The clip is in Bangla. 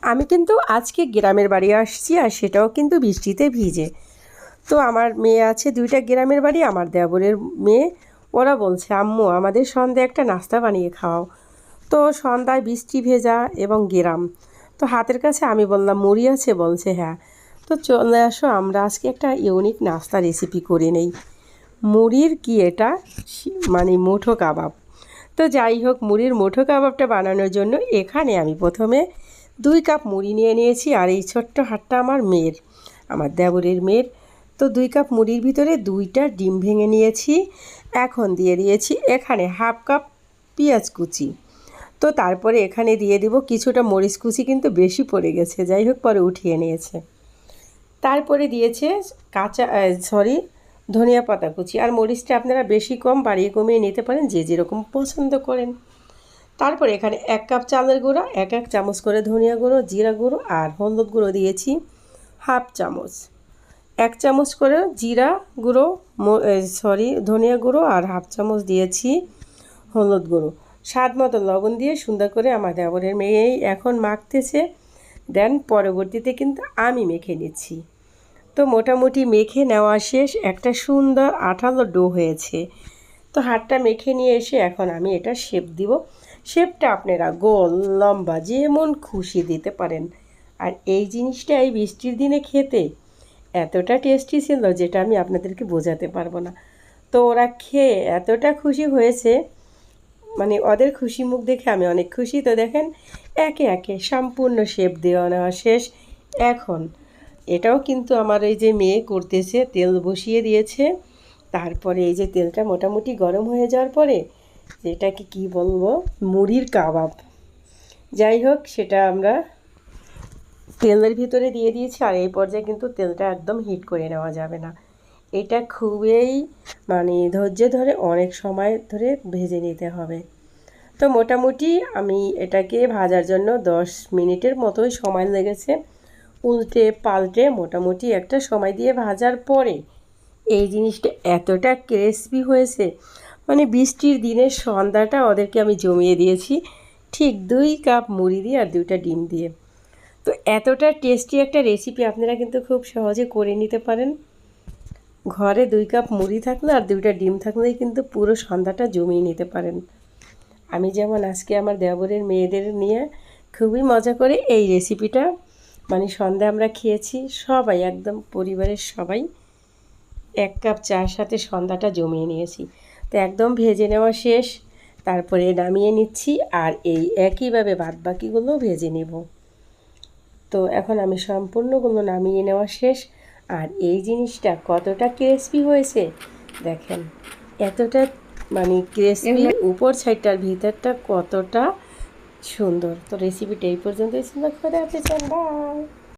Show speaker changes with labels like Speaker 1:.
Speaker 1: আমি কিন্তু আজকে গ্রামের বাড়ি আসছি, আর সেটাও কিন্তু বৃষ্টিতে ভিজে। তো আমার মেয়ে আছে দুইটা গ্রামের বাড়ি, আমার দেবরের মেয়ে। ওরা বলছে আম্মু আমাদের সন্ধ্যায় একটা নাস্তা বানিয়ে খাওয়াও। তো সন্ধ্যায় বৃষ্টি ভেজা এবং গ্রাম, তো হাতের কাছে আমি বললাম মুড়ি আছে, বলছে হ্যাঁ। তো চলে আসো আমরা আজকে একটা ইউনিক নাস্তা রেসিপি করে নেই। মুড়ির কি এটা, মানে মুঠো কাবাব। তো যাই হোক, মুড়ির মুঠো কাবাবটা বানানোর জন্য এখানে আমি প্রথমে 2 কাপ মুড়ি নিয়ে নিয়েছি। আর এই ছোট্ট হাতটা আমার মেয়ের, আমার দেবরের মেয়ের। তো 2 কাপ মুড়ির ভিতরে 2টা ডিম ভেঙে নিয়েছি। এখন দিয়ে দিয়েছি এখানে হাফ কাপ পেঁয়াজ কুচি। তো তারপরে এখানে দিয়ে দিব কিছুটা মরিচ কুচি, কিন্তু বেশি পড়ে গেছে, যাই হোক পরে উঠিয়ে নিয়েছে। তারপরে দিয়েছে ধনিয়া পাতা কুচি। আর মরিচটা আপনারা বেশি কম বাড়িয়ে কমিয়ে নিতে পারেন, যে যেরকম পছন্দ করেন। তারপরে এখানে 1 কাপ চালের গুঁড়ো, 1 চামচ করে ধনিয়া গুঁড়ো, জিরা গুঁড়ো আর হলুদ গুঁড়ো দিয়েছি হাফ চামচ। 1 চামচ করে জিরা গুঁড়ো, ধনিয়া গুঁড়ো আর হাফ চামচ দিয়েছি হলুদ গুঁড়ো। স্বাদ মতো লবণ দিয়ে সুন্দর করে আমার দেবরের মেয়েই এখন মাখতেছে। দেন পরবর্তীতে কিন্তু আমি মেখে নিচ্ছি। তো মোটামুটি মেখে নেওয়া শেষ, একটা সুন্দর আঠালো ডো হয়েছে। তো হাতটা মেখে নিয়ে এসে এখন আমি এটা শেপ দিব। শেপটা আপনারা গোল, লম্বা, যেমন খুশি দিতে পারেন। আর এই জিনিসটা এই বৃষ্টির দিনে খেতে এতটা টেস্টি ছিল, যেটা আমি আপনাদেরকে বোঝাতে পারবো না। তো ওরা খেয়ে এতটা খুশি হয়েছে, মানে ওদের খুশি মুখ দেখে আমি অনেক খুশি। তো দেখেন একে একে সম্পূর্ণ শেপ দেওয়া নেওয়া শেষ। এখন এটাও কিন্তু আমার এই যে মেয়ে করতেছে, তেল বসিয়ে দিয়েছে। তারপরে এই যে তেলটা মোটামুটি গরম হয়ে যাওয়ার পরে, যেটাকে কি বলবো, মুড়ির কাবাব, যাই হোক সেটা আমরা তেলের ভিতরে দিয়ে দিয়েছি। আর এই পর্যায়ে কিন্তু তেলটা একদম হিট করে নেওয়া যাবে না। এটা খুবই মানে ধৈর্য ধরে অনেক সময় ধরে ভেজে নিতে হবে। তো মোটামুটি আমি এটাকে ভাজার জন্য 10 মিনিটের মতোই সময় লেগেছে। উল্টে পাল্টে মোটামুটি একটা সময় দিয়ে ভাজার পরে এই জিনিসটা এতটা ক্রিসপি হয়েছে, মানে বৃষ্টির দিনের সন্ধ্যাটা ওদেরকে আমি জমিয়ে দিয়েছি, ঠিক 2 কাপ মুড়ি দিয়ে আর 2টা ডিম দিয়ে। তো এতটা টেস্টি একটা রেসিপি আপনারা কিন্তু খুব সহজে করে নিতে পারেন। ঘরে 2 কাপ মুড়ি থাকলে আর 2টা ডিম থাকলেই কিন্তু পুরো সন্ধ্যাটা জমিয়ে নিতে পারেন। আমি যেমন আজকে আমার দেবরের মেয়েদের নিয়ে খুবই মজা করে এই রেসিপিটা, মানে সন্ধ্যা আমরা খেয়েছি সবাই, একদম পরিবারের সবাই 1 কাপ চার সাথে সন্ধ্যাটা জমিয়ে নিয়েছি। তো একদম ভেজে নেওয়া শেষ, তারপরে নামিয়ে নিচ্ছি। আর এই একইভাবে বাদবাকিগুলো ভেজে নেব। তো এখন আমি সম্পূর্ণগুলো নামিয়ে নেওয়া শেষ। আর এই জিনিসটা কতটা ক্রিসপি হয়েছে দেখেন, এতটা মানে ক্রিসপি উপর সাইডটার ভিতরটা কতটা সুন্দর। তো রেসিপিটা এই পর্যন্তই ছিল। খোদা হাফেজ, বাই।